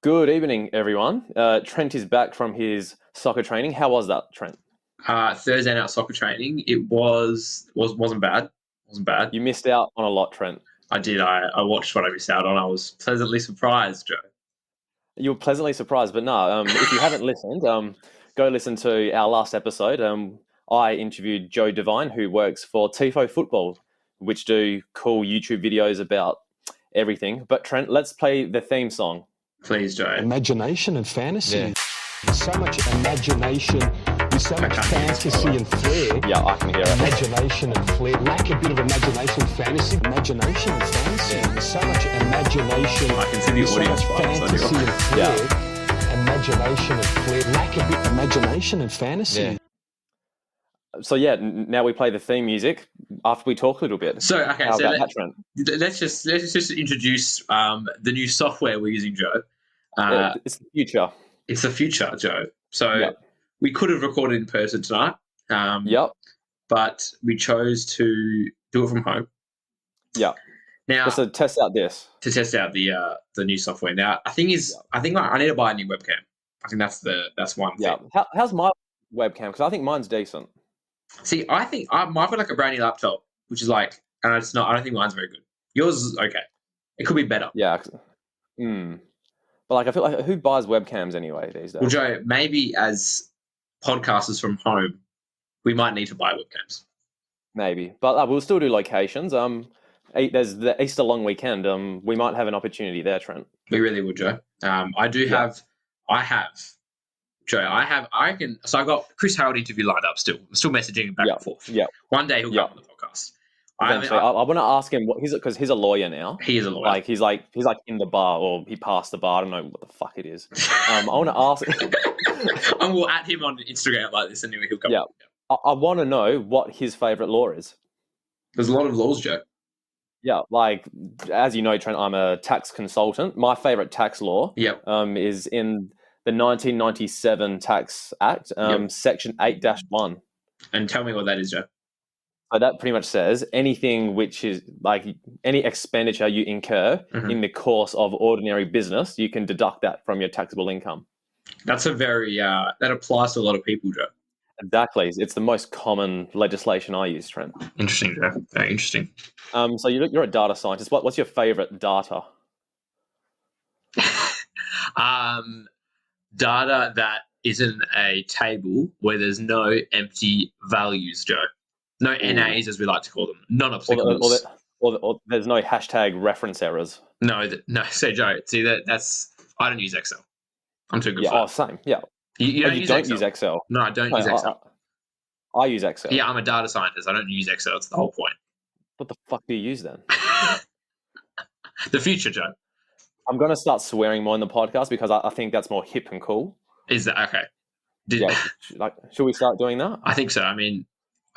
Good evening, everyone. Trent is back from his soccer training. How was that, Trent? Thursday night soccer training. It wasn't bad. Wasn't bad. You missed out on a lot, Trent. I did. I watched what I missed out on. I was pleasantly surprised, Joe. You were pleasantly surprised, but no. If you haven't listened, go listen to our last episode. I interviewed Joe Devine, who works for Tifo Football, which do cool YouTube videos about everything. But Trent, let's play the theme song. Please, Joe. Imagination and fantasy. Yeah. So much imagination, there's so much fantasy and flair. Yeah, I can hear it. Imagination and flair. Lack a bit of imagination, fantasy. Imagination and fantasy. Yeah. There's so much imagination. I can see the audience so much fantasy and flair. Yeah. Imagination and flair. Lack a bit of imagination and fantasy. Yeah. So yeah, now we play the theme music after we talk a little bit. So okay, How so about that, Trent? let's just introduce the new software we're using, Joe. It's the future. It's the future, Joe. So we could have recorded in person tonight. But we chose to do it from home. Yeah. Now just to test out this. To test out the new software. Now, I think I need to buy a new webcam. I think that's one thing. Yeah. How's my webcam? Because I think mine's decent. See, I think I've got like a brand new laptop, which is like, and it's not. I don't think mine's very good. Yours is okay. It could be better. Yeah. But like, I feel like who buys webcams anyway these days? Well, Joe, maybe as podcasters from home, we might need to buy webcams. Maybe, but we'll still do locations. There's the Easter long weekend. We might have an opportunity there, Trent. We really would, Joe. So I've got Chris Harold interview lined up still. I'm still messaging him back and forth. Yeah. One day he'll come on the podcast. I want to ask him because he's a lawyer now. He is a lawyer. Like he's like in the bar, or he passed the bar. I don't know what the fuck it is. I want to ask him. And we'll add him on Instagram like this, and then he'll come. Yeah. I want to know what his favorite law is. There's a lot of laws, Joe. Yeah, like as you know, Trent, I'm a tax consultant. My favorite tax law is in the 1997 Tax Act, Section 8-1. And tell me what that is, Joe. So that pretty much says anything which is like any expenditure you incur in the course of ordinary business, you can deduct that from your taxable income. That's a very that applies to a lot of people, Joe. Exactly. It's the most common legislation I use, Trent. Interesting, Joe. Very interesting. So you're a data scientist. What's your favorite data? Data that isn't a table where there's no empty values, Joe. No NAs, as we like to call them. Non-applicables. Or there's no hashtag reference errors. No. So, Joe, see, that's... I don't use Excel. I'm too good for that. Oh, same. Yeah. You don't use Excel? No, I don't use Excel. I use Excel. Yeah, I'm a data scientist. I don't use Excel. It's the whole point. What the fuck do you use then? The future, Joe. I'm going to start swearing more in the podcast because I think that's more hip and cool. Is that okay? Should we start doing that? I think so. I mean,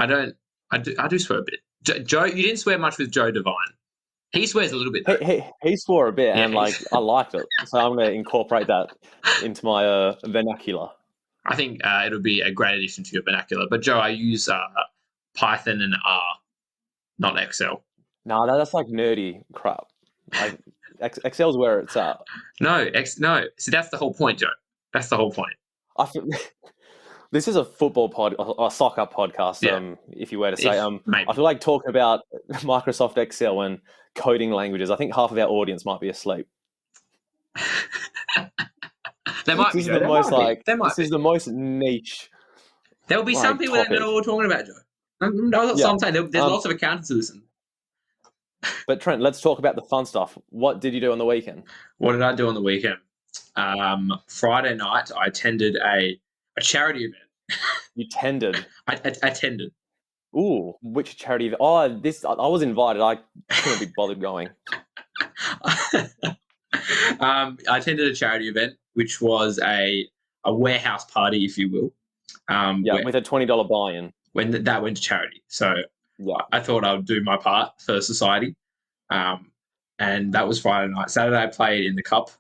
I do swear a bit. Joe, you didn't swear much with Joe Devine. He swears a little bit. He swore a bit, and I liked it. So I'm going to incorporate that into my vernacular. I think it'll be a great addition to your vernacular. But Joe, I use Python and R, not Excel. No, that's like nerdy crap. Like Excel's where it's at. No. See, that's the whole point, Joe. That's the whole point. This is a football a soccer podcast. If you were to say, I feel like talking about Microsoft Excel and coding languages. I think half of our audience might be asleep. They might be. This is the most niche. There will be some people that don't know what we're talking about, Joe. I'm saying there's lots of accountants who listen. But Trent, let's talk about the fun stuff. What did you do on the weekend? What did I do on the weekend? Friday night, I attended a charity event. You tended? I attended. Ooh, which charity event? Oh, I was invited. I couldn't be bothered going. I attended a charity event, which was a warehouse party, if you will. With a $20 buy-in. When that went to charity. So I thought I would do my part for society. And that was Friday night. Saturday I played in the cup.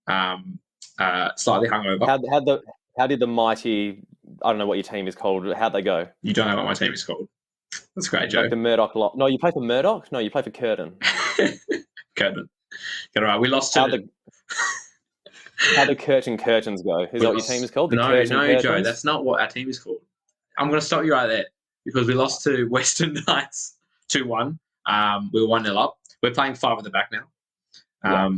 Slightly hungover. How did the mighty, I don't know what your team is called, how'd they go? You don't know what my team is called. That's great, Joe. Like the Murdoch lot. No, you play for Murdoch? No, you play for Curtin. Curtin. All right, we lost to How do Curtains go? Is that what your team is called? The No, Curtains? Joe, that's not what our team is called. I'm going to stop you right there because we lost to Western Knights 2-1. We were 1-0 up. We're playing 5 at the back now. A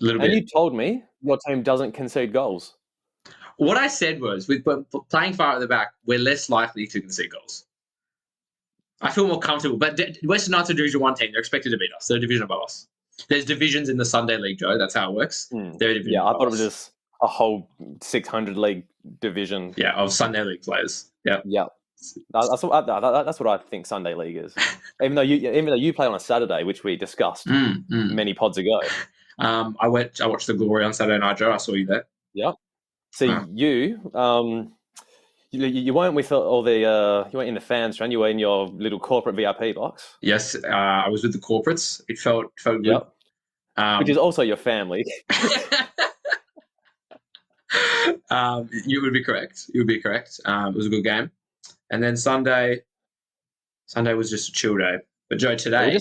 little bit. And you told me your team doesn't concede goals. What I said was, with playing 5 at the back, we're less likely to concede goals. I feel more comfortable. But Western Knights are Division 1 team. They're expected to beat us. They're a division above us. There's divisions in the Sunday League, Joe. That's how it works. They're a division I above thought it was us. just a whole 600 league division. Yeah, of Sunday League players. Yeah. Yeah. That's what I think Sunday League is. even though you play on a Saturday, which we discussed many pods ago. I watched the Glory on Saturday night, Joe. I saw you there. Yeah. See, you weren't with all the you weren't in the fans, Ran. You were in your little corporate VIP box. Yes, I was with the corporates. It felt good. Yep. Which is also your family. You would be correct. It was a good game. And then Sunday was just a chill day. But Joe, today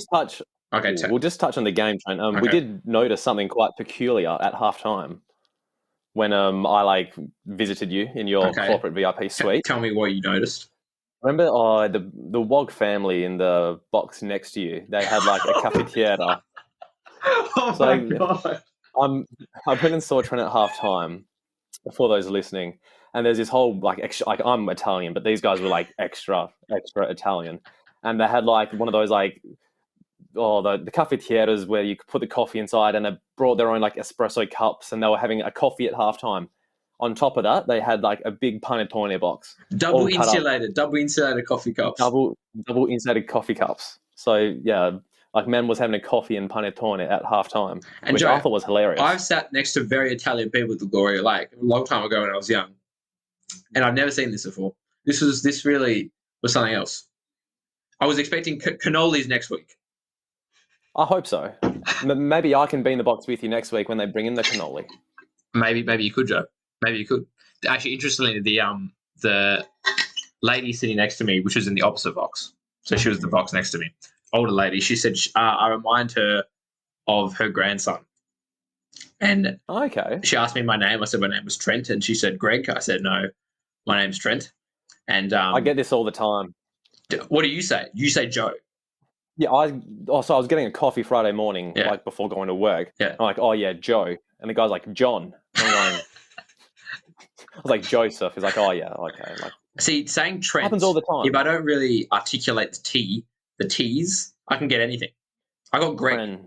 we'll just touch on the game, Trent. Okay. We did notice something quite peculiar at halftime when I visited you in your corporate VIP suite. Tell me what you noticed. Remember the Wog family in the box next to you? They had like a cafetiere. Oh my God. I went and saw Trent at halftime for those listening, and there's this whole I'm Italian, but these guys were like extra Italian, and they had like one of those the cafetieres where you could put the coffee inside, and they brought their own like espresso cups, and they were having a coffee at halftime. On top of that, they had like a big panettone box, double insulated coffee cups, double insulated coffee cups. So yeah. Like, man was having a coffee and panettone at halftime, which Joe, I thought was hilarious. I've sat next to very Italian people at the Glory, like a long time ago when I was young, and I've never seen this before. This really was something else. I was expecting cannolis next week. I hope so. Maybe I can be in the box with you next week when they bring in the cannoli. Maybe you could, Joe. Maybe you could. Actually, interestingly, the lady sitting next to me, which was in the opposite box, so she was the box next to me. Older lady, she said, I remind her of her grandson. And she asked me my name. I said my name was Trent, and she said Greg. I said no, my name's Trent. And I get this all the time. What do you say? You say Joe. Yeah, so I was getting a coffee Friday morning, like before going to work. Yeah. I'm like, oh yeah, Joe, and the guy's like John. I'm going. I was like Joseph. He's like, oh yeah, okay. Like, see, saying Trent happens all the time. If I don't really articulate the T's, I can get anything. I got Greg.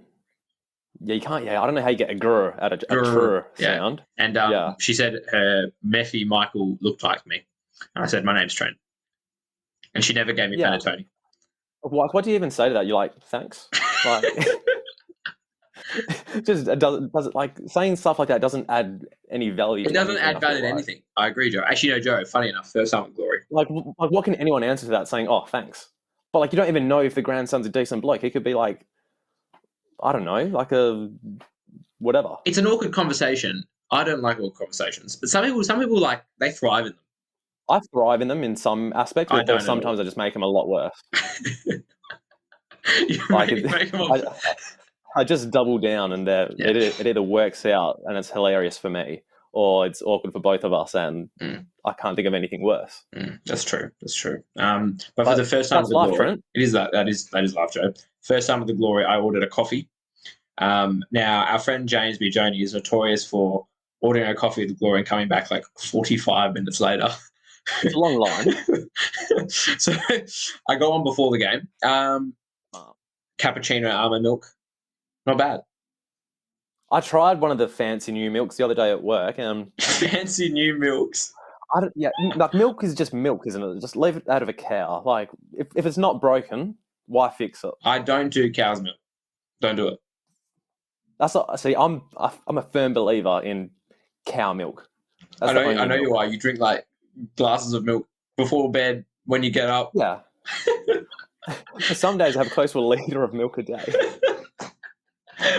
Yeah, you can't. Yeah, I don't know how you get a grr out of a grr sound. And she said her Mephi Michael looked like me. And I said, my name's Trent. And she never gave me panettone. What do you even say to that? You're like, thanks? Like, just does it like saying stuff like that doesn't add any value. It doesn't add value to anything. I agree, Joe. Actually, no, Joe, funny enough, first time at Glory. Like, what can anyone answer to that saying, oh, thanks? But like, you don't even know if the grandson's a decent bloke. He could be like, I don't know, like a whatever. It's an awkward conversation. I don't like awkward conversations, but some people like they thrive in them. I thrive in them in some aspects, or sometimes I just make them a lot worse. I just double down, and it either works out and it's hilarious for me, or it's awkward for both of us, and I can't think of anything worse. That's true. But for the first time of the Glory, it is that is life, Joe. First time of the Glory, I ordered a coffee. Now our friend James B. Joney is notorious for ordering a coffee at the Glory and coming back like 45 minutes later. It's a long line. So I got one before the game. Cappuccino almond milk, not bad. I tried one of the fancy new milks the other day at work. Fancy new milks. Like milk is just milk, isn't it? Just leave it out of a cow. Like if it's not broken, why fix it? I don't do cow's milk. Don't do it. I'm a firm believer in cow milk. I know you are. You drink like glasses of milk before bed when you get up. Yeah. Some days I have close to a litre of milk a day.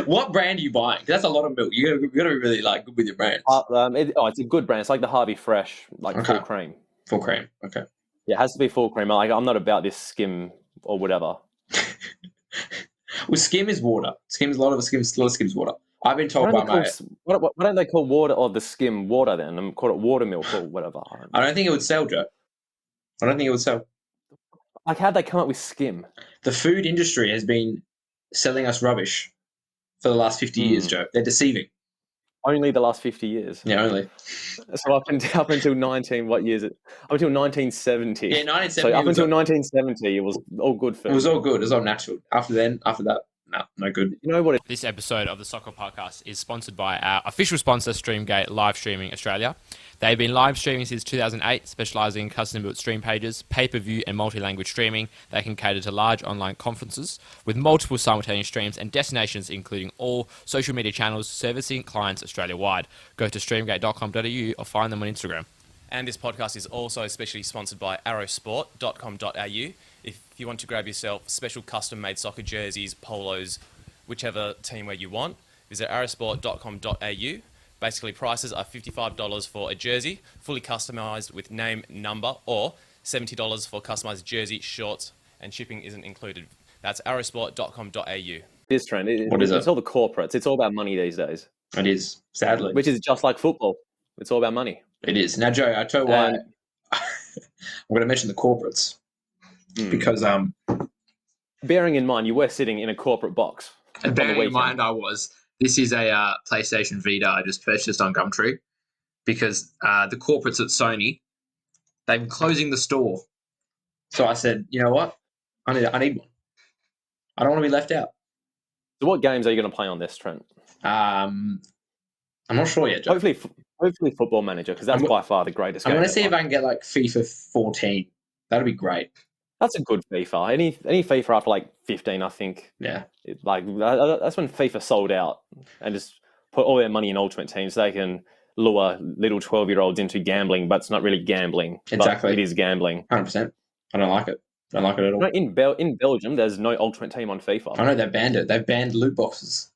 What brand are you buying? That's a lot of milk. You got to be really like good with your brands. It's a good brand. It's like the Harvey Fresh, full cream. Full cream. Okay. Yeah, it has to be full cream. I'm not about this skim or whatever. Well, skim is water. A lot of skim's water. I've been told by my... Why don't they call water or the skim water then and call it water milk or whatever? I don't think it would sell, Joe. I don't think it would sell. Like, how'd they come up with skim? The food industry has been selling us rubbish for the last 50 years, Joe. They're deceiving. Only the last 50 years. Yeah, only. So up until 1970. Yeah, 1970. So up until 1970, it was all good food. It was all good. It was all natural. After that, no good. You know what? This episode of the Sokkah Podcast is sponsored by our official sponsor, Streamgate Live Streaming Australia. They've been live streaming since 2008, specialising in custom-built stream pages, pay-per-view and multi-language streaming. They can cater to large online conferences with multiple simultaneous streams and destinations, including all social media channels, servicing clients Australia-wide. Go to streamgate.com.au or find them on Instagram. And this podcast is also specially sponsored by arrowsport.com.au. If you want to grab yourself special custom-made soccer jerseys, polos, whichever team where you want, visit arrowsport.com.au. Basically, prices are $55 for a jersey, fully customised with name, number, or $70 for customised jersey, shorts, and shipping isn't included. That's arrowsport.com.au. This trend, What is it? It's all the corporates. It's all about money these days. It is, sadly. Which is just like football. It's all about money. It is. Now, Joe, I tell you why. I'm going to mention the corporates because bearing in mind you were sitting in a corporate box. bearing in mind I was. This is a PlayStation Vita I just purchased on Gumtree because the corporates at Sony, they've been closing the store. So I said, you know what? I need one. I don't want to be left out. So what games are you going to play on this, Trent? I'm not sure yet, Joe. Hopefully Football Manager, because that's by far the greatest game. I'm going to see if I can get like FIFA 14. That'd be great. That's a good FIFA. Any FIFA after like 15, I think. Yeah. That's when FIFA sold out and just put all their money in Ultimate Team so they can lure little 12-year-olds into gambling, but it's not really gambling. Exactly. But it is gambling. 100%. I don't like it. I don't like it at all. No, in Belgium, there's no Ultimate Team on FIFA. I know, they've banned it. They've banned loot boxes.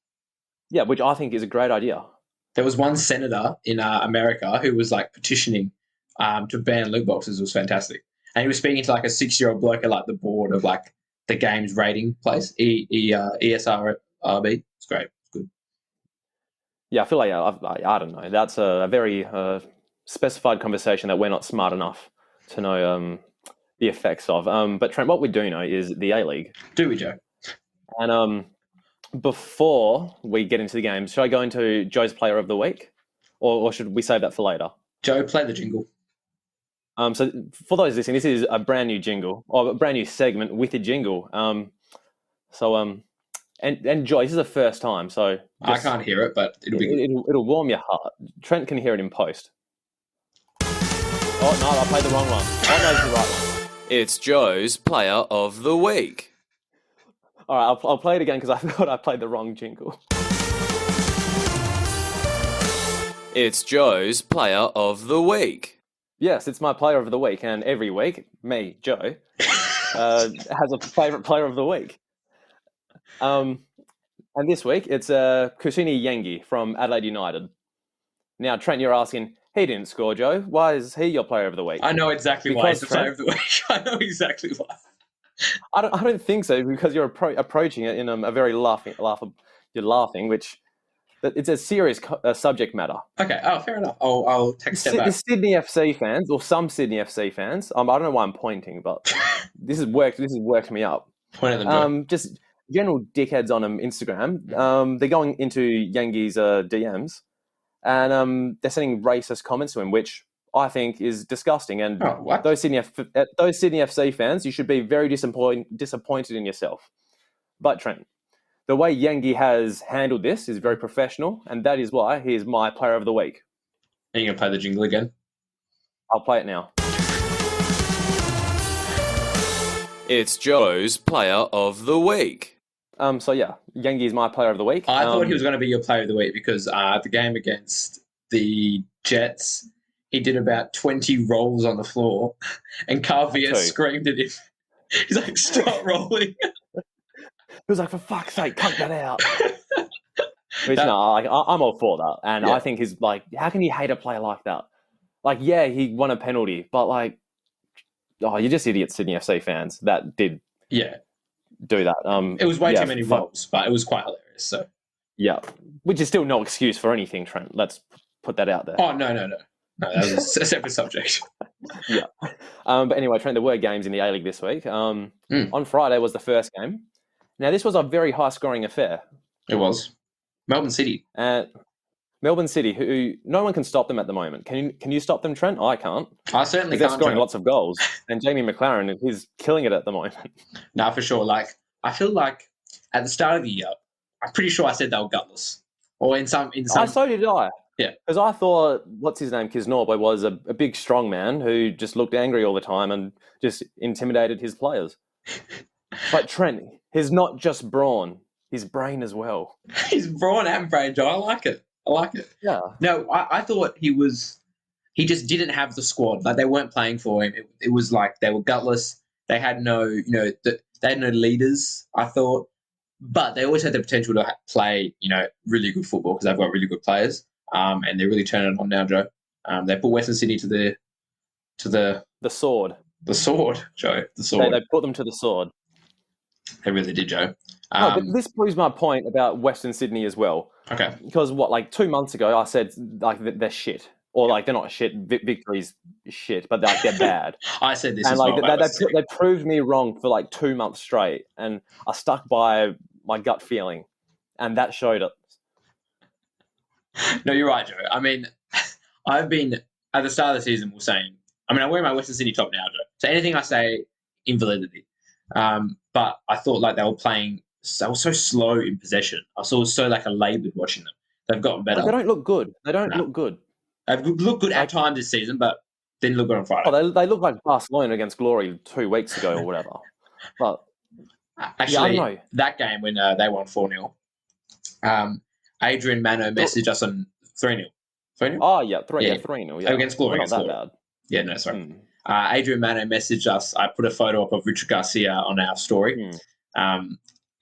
Yeah, which I think is a great idea. There was one senator in America who was like petitioning to ban loot boxes. It was fantastic. And he was speaking to like a 6-year-old bloke at like the board of like the games rating place, ESRB. It's great. It's good. Yeah, I feel like, I don't know. That's a very specified conversation that we're not smart enough to know the effects of. But Trent, what we do know is the A-League. Do we, Joe? And before we get into the game, should I go into Joe's Player of the Week? Or should we save that for later? Joe, play the jingle. So for those listening, this is a brand new jingle, or a brand new segment with a jingle. And Joy, this is the first time, so I can't hear it, but it'll warm your heart. Trent can hear it in post. Oh no, I played the wrong one. Oh no, it's the right one. It's Joe's Player of the Week. All right, I'll play it again because I thought I played the wrong jingle. It's Joe's Player of the Week. Yes, it's my Player of the Week, and every week, me, Joe, has a favourite Player of the Week. And this week, it's Kusini Yengi from Adelaide United. Now, Trent, you're asking, he didn't score, Joe. Why is he your Player of the Week? I know exactly why he's the Player of the Week. I know exactly why. I don't think so, because you're approaching it in a very you're laughing, which... It's a serious subject matter. Okay. Oh, fair enough. I'll take a step back. The Sydney FC fans, or some Sydney FC fans, I don't know why I'm pointing, but this has worked me up. Point at them. Just general dickheads on Instagram. They're going into Yengi's DMs, and they're sending racist comments to him, which I think is disgusting. And those Sydney FC fans, you should be very disappointed in yourself. But Trent, the way Yengi has handled this is very professional, and that is why he is my Player of the Week. Are you going to play the jingle again? I'll play it now. It's Joe's Player of the Week. So yeah, Yengi is my Player of the Week. I thought he was going to be your Player of the Week because the game against the Jets, he did about 20 rolls on the floor, and Carvia screamed at him. He's like, "Stop rolling." He was like, for fuck's sake, cut that out. Which, I'm all for that. And I think he's like, how can you hate a player like that? Like, yeah, he won a penalty, but like, you're just idiots, Sydney FC fans that did do that. It was way too many rolls, but it was quite hilarious. So Yeah, which is still no excuse for anything, Trent. Let's put that out there. Oh, no. No, that was a separate subject. Yeah. But anyway, Trent, there were games in the A-League this week. On Friday was the first game. Now, this was a very high-scoring affair. It was. Melbourne City. Melbourne City, who no one can stop them at the moment. Can you stop them, Trent? I can't. I certainly They're can't. scoring lots of goals. And Jamie McLaren is killing it at the moment. No, for sure. Like, I feel like at the start of the year, I'm pretty sure I said they were gutless. Or in some. So did I. Yeah. Because I thought, what's his name, Kisnorbo, was a big, strong man who just looked angry all the time and just intimidated his players. But Trent, he's not just brawn, his brain as well. He's brawn and brain, Joe. I like it. Yeah. No, I thought he just didn't have the squad. Like, they weren't playing for him. It was like they were gutless. They had no, they had no leaders, I thought. But they always had the potential to play, really good football because they've got really good players. And they're really turning it on now, Joe. They put Western Sydney to the sword. The sword, Joe. The sword. They put them to the sword. They really did, Joe. No, but this proves my point about Western Sydney as well. Okay. Because 2 months ago I said they're shit, or they're not shit. Victory's shit, but they're bad. I said this and as well. They proved me wrong for 2 months straight, and I stuck by my gut feeling, and that showed it. No, you're right, Joe. I mean, I've been at the start of the season. I wear my Western Sydney top now, Joe. So anything I say, invalidity. But I thought they were playing. They were so slow in possession. I saw so laboured watching them. They've gotten better. They don't look good. Look good. They've looked good at times this season, but didn't look good on Friday. Oh, they look like Barcelona against Glory 2 weeks ago or whatever. But actually, I don't know. That game when they won 4-0, Adrian Mano messaged us on 3-0. 3-0? Oh, yeah, 3-0. Yeah. Against Glory. Not that bad. Yeah, no, sorry. Adrian Mano messaged us. I put a photo up of Richard Garcia on our story.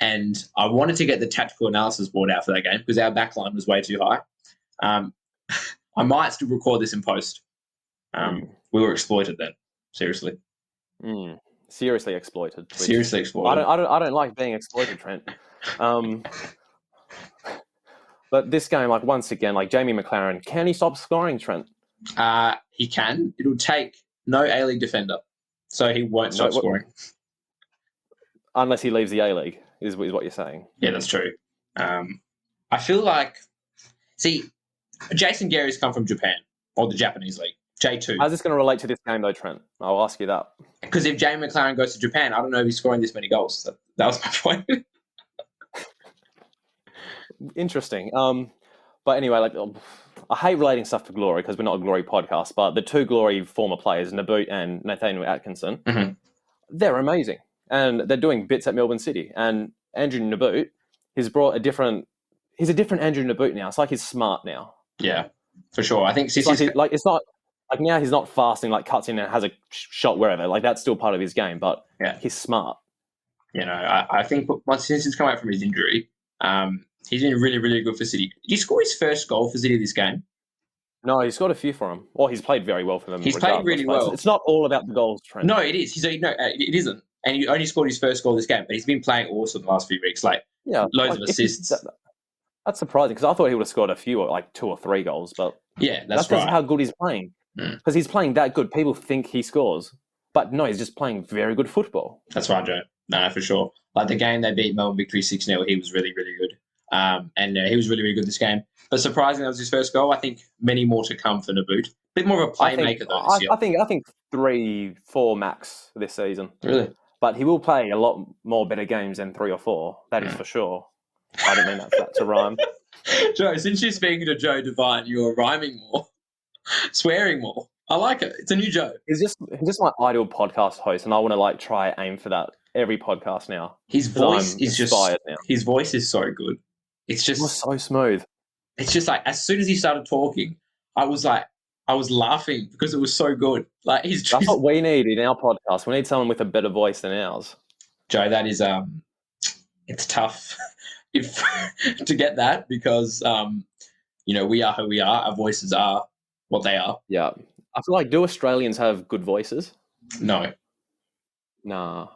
And I wanted to get the tactical analysis board out for that game because our backline was way too high. I might still record this in post. We were exploited then. Seriously. Seriously exploited. Seriously exploited. I don't like being exploited, Trent. But this game, once again, Jamie McLaren, can he stop scoring, Trent? He can. It'll take no A-League defender, so he won't stop scoring. Unless he leaves the A-League, is what you're saying. Yeah, that's true. I feel Jason Gary's come from Japan, or the Japanese league, J2. How's this going to relate to this game, though, Trent? I'll ask you that. Because if Jamie McLaren goes to Japan, I don't know if he's scoring this many goals. That was my point. Interesting. But anyway, I hate relating stuff to Glory because we're not a Glory podcast, but the two Glory former players, Naboot and Nathaniel Atkinson, they're amazing. And they're doing bits at Melbourne City. And Andrew Naboot, he's a different Andrew Naboot now. It's he's smart now. Yeah, for sure. I think it's not now he's not fasting, cuts in and has a shot wherever. That's still part of his game, but he's smart. I think since he's come out from his injury, he's been really, really good for City. Did he score his first goal for City this game? No, he's scored a few for him. Or he's played very well for them. He's played really well. It's not all about the goals, Trent. No, it is. It isn't. And he only scored his first goal this game, but he's been playing awesome the last few weeks. Loads of assists. That's surprising because I thought he would have scored a few, 2 or 3 goals. But yeah, that's right. how good he's playing. Because he's playing that good. People think he scores. But no, he's just playing very good football. That's right, Joe. No, for sure. The game they beat Melbourne Victory 6-0, he was really, really good. And he was really, really good this game. But surprisingly, that was his first goal. I think many more to come for Naboot. Bit more of a playmaker this year. I think 3, 4 max this season. Really? But he will play a lot more better games than 3 or 4. That is for sure. I don't mean that to rhyme. Joe, since you're speaking to Joe Devine, you're rhyming more, swearing more. I like it. It's a new Joe. He's just my ideal podcast host, and I want to try aim for that every podcast now. His voice is just now. His voice is so good. It's just so smooth. It's just as soon as he started talking, I was laughing because it was so good. That's what we need in our podcast. We need someone with a better voice than ours. Joe, that is it's tough to get that because we are who we are. Our voices are what they are. Yeah. I feel do Australians have good voices? No. Nah.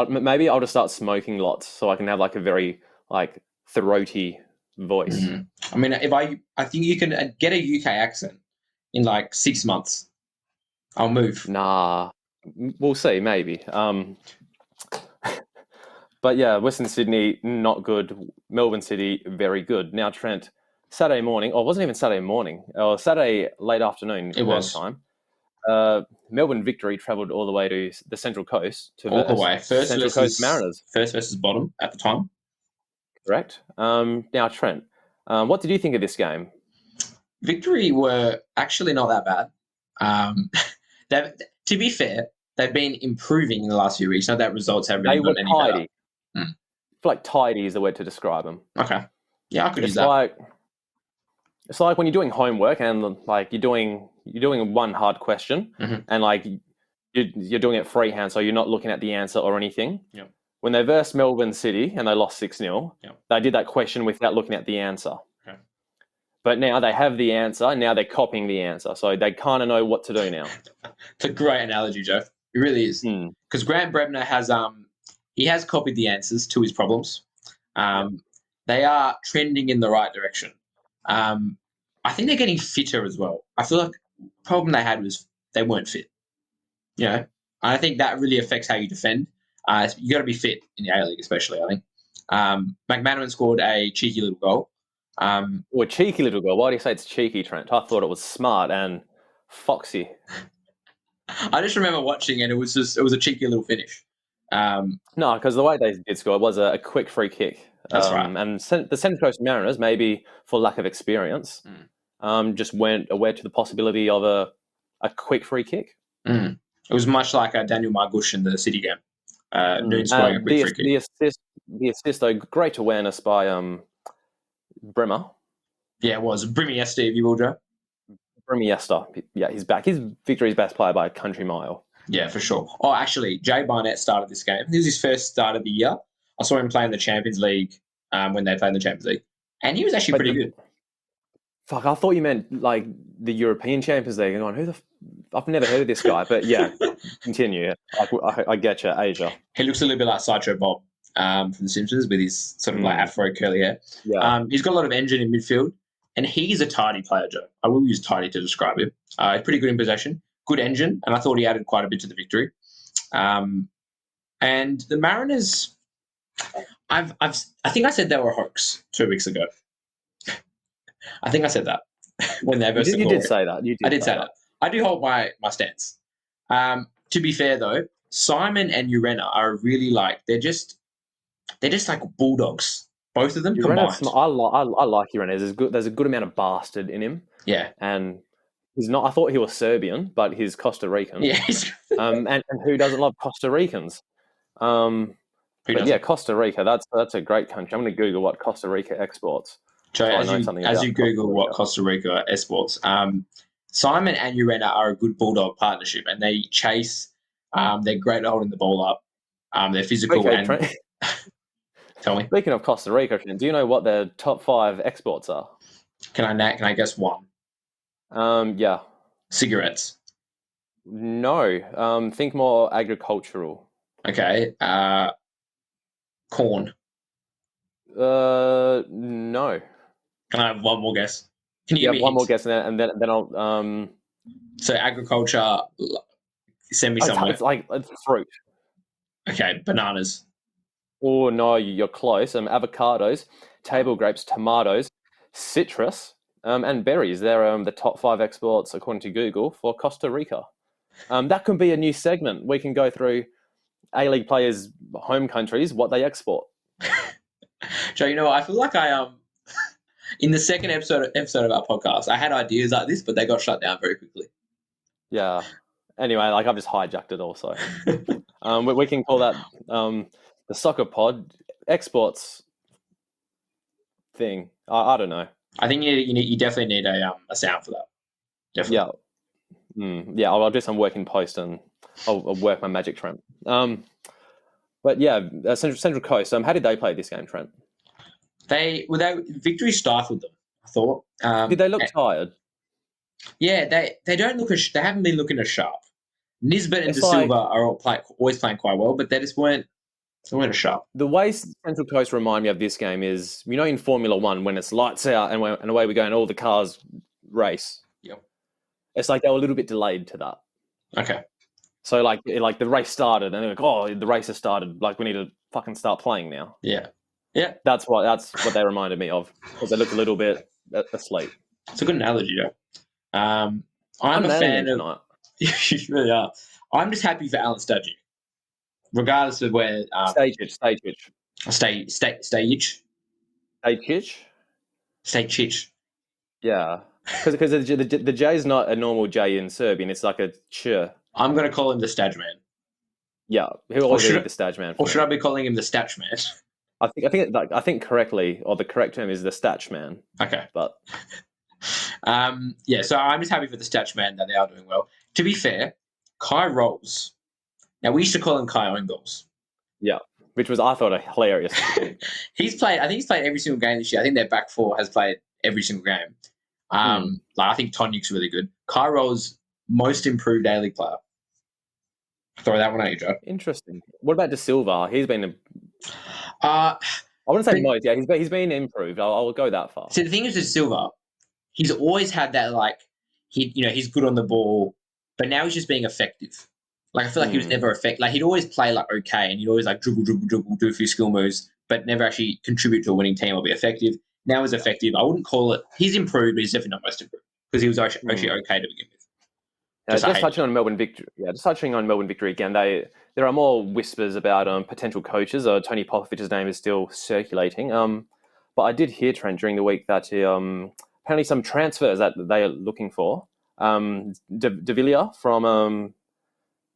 Maybe I'll just start smoking lots so I can have a very throaty voice. I mean, I think you can get a UK accent in like 6 months. I'll move. Nah, we'll see, maybe. But yeah, Western Sydney, not good. Melbourne City, very good. Now, Trent, Saturday morning, or it wasn't even Saturday morning, or Saturday late afternoon. It was. Time. Melbourne Victory travelled all the way to the Central Coast to All the way. Central Coast Mariners. First versus bottom at the time. Correct. Now, Trent, what did you think of this game? Victory were actually not that bad. To be fair, they've been improving in the last few weeks. Not that results have really gotten any better. I feel like tidy is the word to describe them. Okay. Yeah, I could use that. It's like when you're doing homework and like you're doing one hard question and like you're doing it freehand, so you're not looking at the answer or anything. Yep. When they versed Melbourne City and they lost 6-0, Yep. they did that question without looking at the answer. Okay. But now they have the answer, and now they're copying the answer, so they kind of know what to do now. It's a great analogy, Joe. It really is. Because Grant Brebner has he has copied the answers to his problems. They are trending in the right direction. I think they're getting fitter as well. I feel like the problem they had was they weren't fit. You know, I think that really affects how you defend. You got to be fit in the A-League, especially, I think. McManaman scored a cheeky little goal. Well, cheeky little goal. Why do you say it's cheeky, Trent? I thought it was smart and foxy. I just remember watching it. It was a cheeky little finish. No, because the way they did score was a quick free kick. That's right. And the Central Coast Mariners, maybe for lack of experience, just weren't aware to the possibility of a quick free kick. It was much like Daniel Margush in the City game. Noon scoring a quick free kick. The assist, though, great awareness by Bremer. Yeah, it was. Brimiesta, if you will, Joe. Brimiesta. Yeah, he's back. He's Victory's best player by a country mile. Yeah, for sure. Oh, actually, Jay Barnett started this game. This was his first start of the year. I saw him play in the Champions League when they played in the Champions League. And he was actually pretty good. Fuck, I thought you meant like the European Champions League. And going, I've never heard of this guy. But yeah, continue. I get you, Asia. He looks a little bit like Sideshow Bob from The Simpsons with his sort of like afro curly hair. Yeah. He's got a lot of engine in midfield. And he's a tidy player, Joe. I will use tidy to describe him. He's pretty good in possession. Good engine. And I thought he added quite a bit to the victory. And the Mariners... I think I said they were a hoax 2 weeks ago. I think I said that when they versus You did say that. I did say that. I do hold my stance. To be fair though, Simon and Urena are really like they're just like bulldogs. Both of them combined. I like Urena. There's a good amount of bastard in him. Yeah, and he's not. I thought he was Serbian, but he's Costa Rican. Yeah. And who doesn't love Costa Ricans? But yeah, Costa Rica, that's a great country. I'm going to Google what Costa Rica exports. Joe, as you Google what Costa Rica exports, Simon and Urena are a good bulldog partnership, and they chase. They're great at holding the ball up. They're physical. Okay, tell me. Speaking of Costa Rica, do you know what their top 5 exports are? Can I guess one? Yeah. Cigarettes. No. Think more agricultural. Okay. Corn. No. Can I have one more guess? Can you give me one more guess, and then I'll. So agriculture. Send me somewhere. It's fruit. Okay, bananas. Oh no, you're close. Avocados, table grapes, tomatoes, citrus, and berries. They're the top 5 exports according to Google for Costa Rica. That could be a new segment. We can go through A-League players' home countries, what they export. Joe, you know what? I feel like in the second episode of our podcast, I had ideas like this, but they got shut down very quickly. Yeah. Anyway, I've just hijacked it also. We can call that the Sokkah Pod exports thing. I don't know. I think you definitely need a sound for that. Definitely. Yeah. Yeah, I'll do some work in post and I'll work my magic, Trent. But yeah, Central Coast. How did they play this game, Trent? Victory stifled them, I thought. Did they look tired? Yeah, they don't look. They haven't been looking as sharp. Nisbet and De Silva are always playing quite well, but they just weren't. So we're in a shop. The way Central Coast remind me of this game is, in Formula One, when it's lights out and away we go and all the cars race. Yep. It's like they were a little bit delayed to that. Okay. So like the race started and they're like, oh, the race has started. Like we need to fucking start playing now. Yeah. Yeah. That's what they reminded me of, because they look a little bit asleep. It's a good analogy, though. I'm a nailing fan it of. tonight. You really are. I'm just happy for Alan Studgy, regardless of where. Stage. Yeah, because the J is not a normal J in Serbian. It's like a ch. I'm going to call him the Staj Man. Yeah, he'll always be the Staj Man. Or should I be calling him the Statch Man? I think correctly, or the correct term is the Statch Man. Okay, but yeah. So I'm just happy for the Statch Man that they are doing well. To be fair, Kai Rolls. Now we used to call him Kai Oingles. Yeah, which was, I thought, a hilarious. He's played. I think he's played every single game this year. I think their back four has played every single game. Like I think Tonyuk's really good. Kai Rolls, most improved A-League player. Throw that one at you, Joe. Interesting. What about De Silva? He's been. I wouldn't say most. Yeah, he's been improved. I'll go that far. So the thing is, De Silva, he's always had that, like, he's good on the ball, but now he's just being effective. Like I feel like he was never effective. Like he'd always play like okay, and he'd always like dribble, do a few skill moves, but never actually contribute to a winning team or be effective. Now he's effective. I wouldn't call it. He's improved, but he's definitely not most improved because he was actually okay to begin with. Just touching on Melbourne victory. Yeah, just touching on Melbourne victory again. There are more whispers about potential coaches. Tony Popovich's name is still circulating. But I did hear, Trent, during the week that apparently some transfers that they are looking for. De Villa from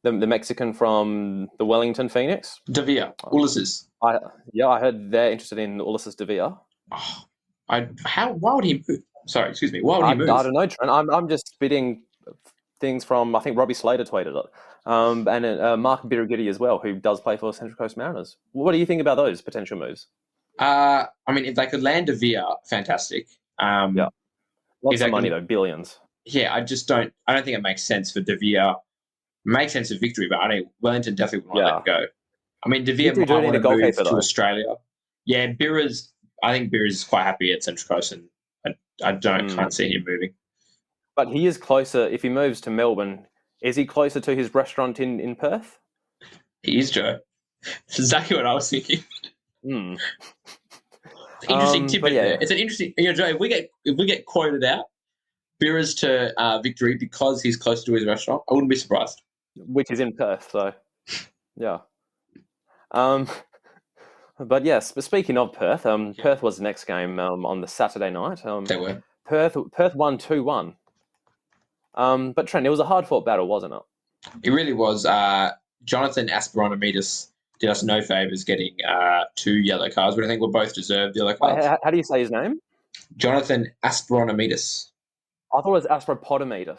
the Mexican from the Wellington Phoenix. De Villa, Ulysses. I heard they're interested in Ulysses De Villa. Oh, why would he move? Sorry, excuse me. Why would he move? I don't know, Trent. I'm just spitting things from, I think Robbie Slater tweeted it, and Mark Birighitti as well, who does play for Central Coast Mariners. What do you think about those potential moves? I mean, if they could land De Villa, fantastic. Yeah, lots of money though, billions. Yeah, I don't think it makes sense for De Villa. Makes sense for Victory, but Wellington definitely would not let him go. I mean, De Villa might want to move to Australia. Yeah, I think Birras is quite happy at Central Coast, and I can't see him moving. But he is closer. If he moves to Melbourne, is he closer to his restaurant in Perth? He is, Joe. That's exactly what I was thinking. Interesting tidbit there. It's an interesting. Joe, if we get quoted out, Birras to Victory because he's close to his restaurant, I wouldn't be surprised. Which is in Perth, so yeah. But yes, but speaking of Perth, Perth was the next game on the Saturday night. They were. Perth won 2-1. But Trent, it was a hard-fought battle, wasn't it? It really was. Jonathan Asperonomidis did us no favours getting 2 yellow cards, but I think we both deserved yellow cards. How do you say his name? Jonathan Asperonomidis. I thought it was Aspropodometus.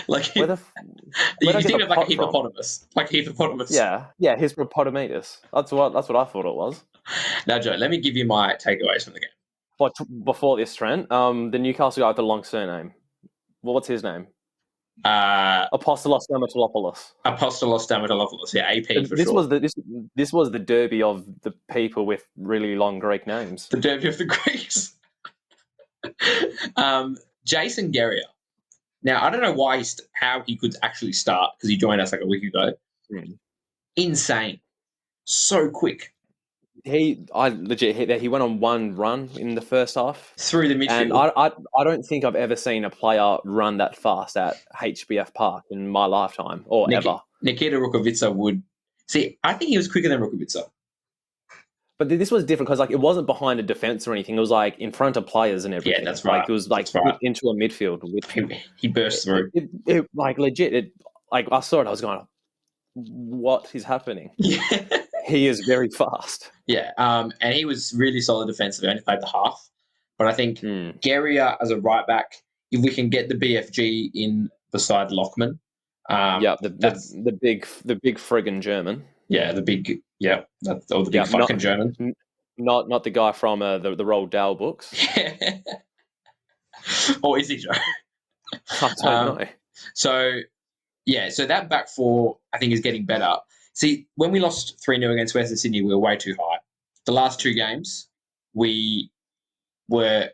Like you think of like a hippopotamus, like hippopotamus. Yeah, Hippopotametus. That's what I thought it was. Now, Joe, let me give you my takeaways from the game. But before this, Trent, the Newcastle guy with the long surname. Well, what's his name? Apostolos Stamatolopoulos. Apostolos Stamatolopoulos. Yeah, AP for sure. This was the derby of the people with really long Greek names. The derby of the Greeks. Jason Guerrier. Now, I don't know how he could actually start because he joined us like a week ago. Insane. So quick. He went on one run in the first half. Through the midfield. And I don't think I've ever seen a player run that fast at HBF Park in my lifetime or ever. Nikita Rukavica would... See, I think he was quicker than Rukavica. But this was different because it wasn't behind a defence or anything. It was in front of players and everything. Yeah, that's right. It was into a midfield. He burst through. Legit. I saw it. I was going, what is happening? Yeah. He is very fast. Yeah, and he was really solid defensively. Only played the half. But I think Guerrier as a right back, if we can get the BFG in beside Lockman. The big friggin' German. Yeah, the big fucking German. Not the guy from the Roald Dahl books. Yeah. Or is he, Joe? I don't know. So that back four, I think, is getting better. See, when we lost 3-0 against Western Sydney, we were way too high. The last 2 games, we were,